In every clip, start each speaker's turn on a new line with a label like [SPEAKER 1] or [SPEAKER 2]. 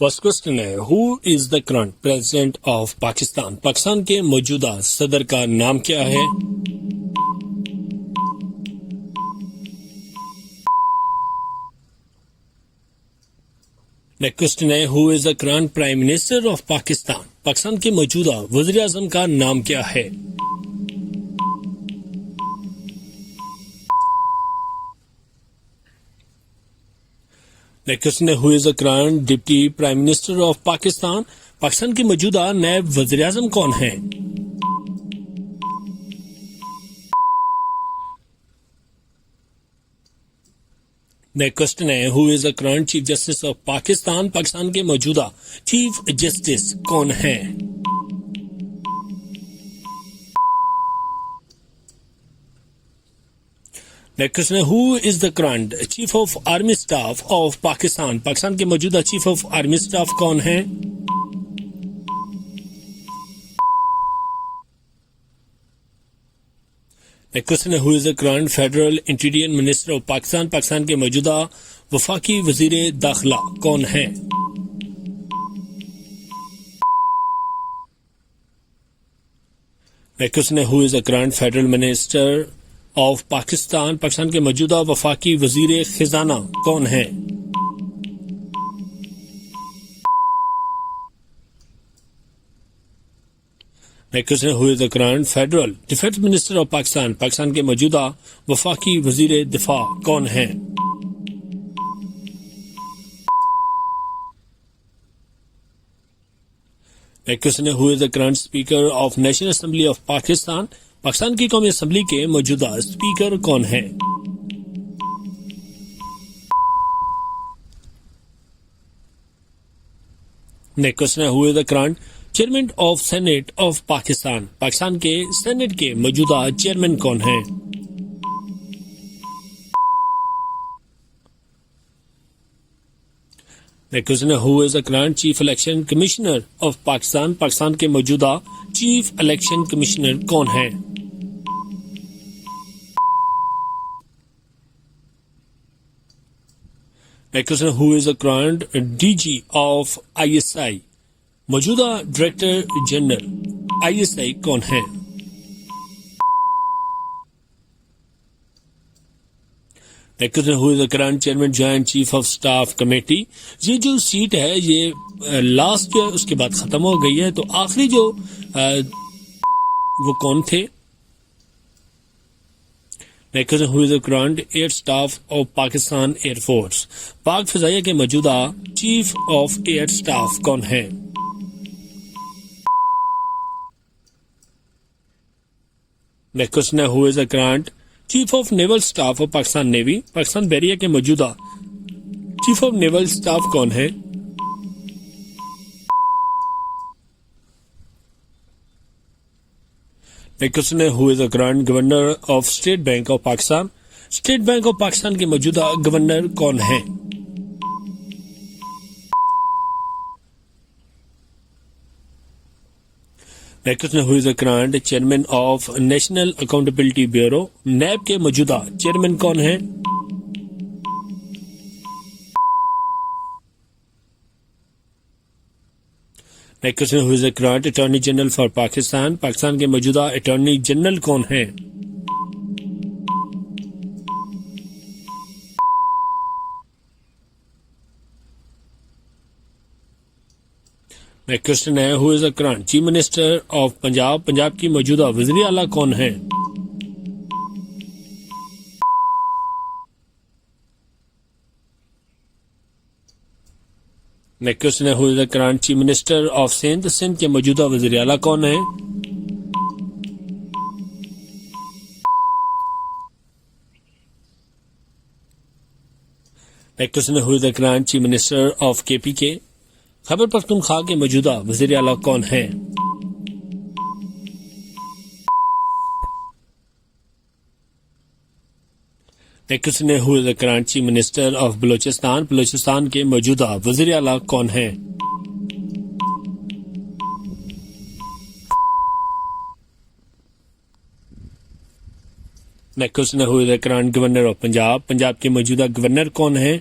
[SPEAKER 1] First question ہے who is the current president of Pakistan? Pakistan کے موجودہ صدر کا نام کیا ہے؟ نیکسٹ کوشچن ہے who is the current prime minister of Pakistan? Pakistan کے موجودہ وزیر اعظم کا نام کیا ہے؟ نیکسٹ کوشچن ہے who is the current deputy prime minister of Pakistan? Pakistan کے موجودہ نائب وزیر اعظم کون ہیں؟ نیکسٹ کوشچن ہے who is the current chief justice of Pakistan? Pakistan کے موجودہ چیف جسٹس کون ہیں؟ نیکسٹ کوشچن ہے who is the current chief of army staff of Pakistan? Pakistan کے موجودہ چیف آف آرمی اسٹاف کون ہیں؟ نیکسٹ کوشچن ہے who is the current federal interior minister of Pakistan? Pakistan کے موجودہ وفاقی وزیر داخلہ کون ہیں؟ نیکسٹ کوشچن ہے who is the current federal minister of Pakistan? Pakistan کے موجودہ وفاقی وزیر خزانہ کون ہیں؟ نیکسٹ کوشچن ہے who is the current federal defence minister of Pakistan? Pakistan کے موجودہ وفاقی وزیر دفاع کون ہیں؟ نیکسٹ کوشچن ہے who is the current speaker of national assembly of Pakistan? Pakistan کی قومی اسمبلی کے موجودہ اسپیکر کون ہیں؟ نیکسٹ کوشچن ہے who is the current chairman of senate of Pakistan? Pakistan کے سینیٹ کے موجودہ چیئرمین کون ہیں؟ نیکسٹ کوشچن ہے who is the current chief election commissioner of Pakistan? Pakistan کے موجودہ چیف الیکشن کمشنر کون ہیں؟ Next question who is the current D G of I S I? موجودہ director general I S I کون ہیں؟ Next question who is the current chairman joint chief of staff committee? یہ جو set ہے یہ last جو ہے اس کے بعد ختم ہو گئی ہے، تو آخری جو وہ کون تھے؟ Next question who is the current air staff of Pakistan air force? پاک فضائیہ کے موجودہ چیف آف ایئر اسٹاف کون ہیں؟ نیکسٹ کوشچن ہے who is the current chief of naval staff of Pakistan navy? Pakistan بحریہ کے موجودہ چیف آف نیول اسٹاف کون ہے؟ نیکسٹ کوشچن ہے who is the current governor of state bank of Pakistan? State bank of Pakistan کے موجودہ گورنر کون ہیں؟ Next question who is the current chairman of national accountability bureau? NAB کے موجودہ چیئرمین کون ہیں؟ Next question who is the current attorney general for Pakistan? Pakistan کے موجودہ اٹارنی جنرل کون ہیں؟ نیکسٹ کوشچن ہے who is the current chief minister of Punjab? Punjab کی موجودہ وزیر اعلیٰ کون ہیں؟ نیکسٹ کوشچن ہے who is the current chief minister of Sindh? Sindh کے موجودہ وزیر اعلیٰ کون ہیں؟ نیکسٹ کوشچن ہے who is the current chief minister of K P کے؟ خیبر پختونخوا کے موجودہ وزیر اعلیٰ کون ہیں؟ نیکسٹ کوشچن ہے who is the current chief minister of Balochistan? Balochistan کے موجودہ وزیر اعلیٰ کون ہیں؟ نیکسٹ کوشچن ہے who is the current governor of Punjab? Punjab کے موجودہ گورنر کون ہیں؟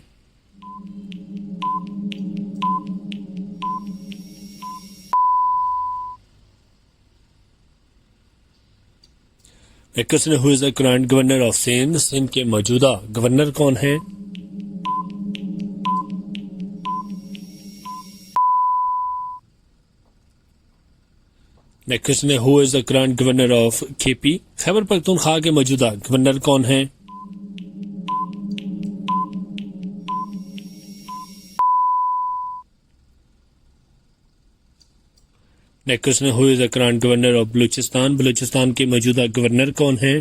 [SPEAKER 1] Next question ہے, who is the current governor of Sindh? Sindh کے موجودہ گورنر کون ہیں؟ نیکسٹ کوشچن ہے, who is the current governor of KP? Khyber Pakhtunkhwa کے موجودہ گورنر کون ہیں؟ نیکسٹ کوشچن ہے, who is the current governor of Balochistan? Balochistan کے موجودہ گورنر کون ہیں؟